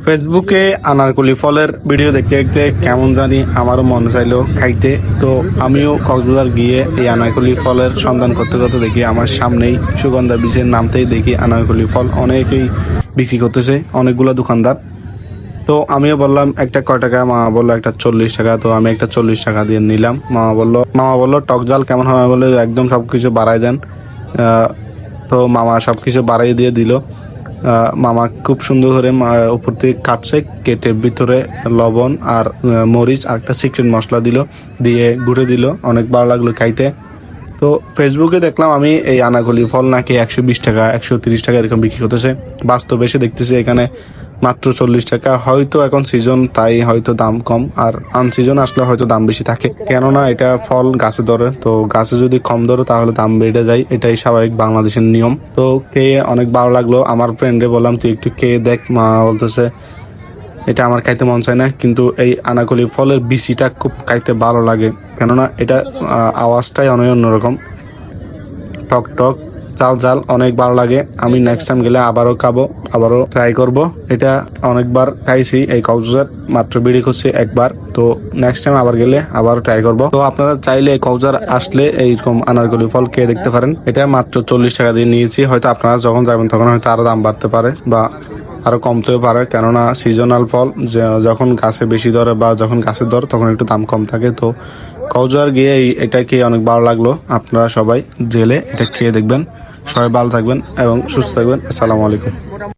ফেসবুকে আনারকলি ফলের ভিডিও দেখতে দেখতে কেমন জানি আমারও মন চাইলো খাইতে। তো আমিও কক্সবাজার গিয়ে এই আনারকলি ফলের সন্ধান করতে করতে দেখি আমার সামনেই সুগন্ধা বীজের নামতেই দেখি আনারকলি ফল অনেকেই বিক্রি করতেছে, অনেকগুলো দোকানদার। তো আমিও বললাম একটা কয় টাকা, মামা বললো একটা 40 টাকা। তো আমি একটা 40 টাকা দিয়ে নিলাম। মামা বললো টক জাল কেমন হবে, বলে একদম সবকিছু বাড়াই দেন। তো মামা সবকিছু বাড়াই দিয়ে দিল। মামা খুব সুন্দর করে উপর থেকে কাটছে, কেটে ভিতরে লবণ আর মরিচ আর একটা সিক্রেট মশলা দিল, দিয়ে ঘুরে দিল। অনেক ভালো লাগলো খাইতে। তো ফেসবুকে দেখলাম আমি এই আনারকলি ফল নাকি 120 টাকা 130 টাকা এরকম বিক্রি করতেছে। বাস্তবে এসে দেখতেছি এখানে মাত্র 40 টাকা। হয়তো এখন সিজন তাই হয়তো দাম কম, আর আনসিজন আসলে হয়তো দাম বেশি থাকে, কেননা এটা ফল গাছে ধরে। তো গাছে যদি কম ধরে তাহলে দাম বেড়ে যায়, এটাই স্বাভাবিক বাংলাদেশের নিয়ম। তো খেয়ে অনেক ভালো লাগলো। আমার ফ্রেন্ডে বললাম তুই একটু খেয়ে দেখ। মা বলতেছে এটা আমার খাইতে মন চায় না, কিন্তু এই আনারকলি ফলের বিচিটা খুব খাইতে ভালো লাগে, কেননা এটা আওয়াজটাই অনেক অন্যরকম, টক টক ঝাল ঝাল, অনেক ভালো লাগে। আমি নেক্সট টাইম গেলে আবারও খাবো, আবারও ট্রাই করব। এটা অনেকবার খাইছি এই কক্সবাজার, মাত্র বিড়ি করছি একবার। তো নেক্সট টাইম আবার গেলে আবারও ট্রাই করব। তো আপনারা চাইলে কক্সবাজার আসলে এইরকম আনারকলি ফল খেয়ে দেখতে পারেন। এটা মাত্র 40 টাকা দিয়ে নিয়েছি। হয়তো আপনারা যখন যাবেন তখন হয়তো আরো দাম বাড়তে পারে বা আরো কমতেও পারে, কেননা সিজনাল ফল যখন গাছে বেশি ধরে বা যখন গাছের ধরে তখন একটু দাম কম থাকে। তো কক্সবাজার গিয়ে এটা খেয়ে অনেক ভালো লাগলো। আপনারা সবাই জেলে এটা খেয়ে দেখবেন। সবাই ভালো থাকবেন এবং সুস্থ থাকবেন। আসসালামু আলাইকুম।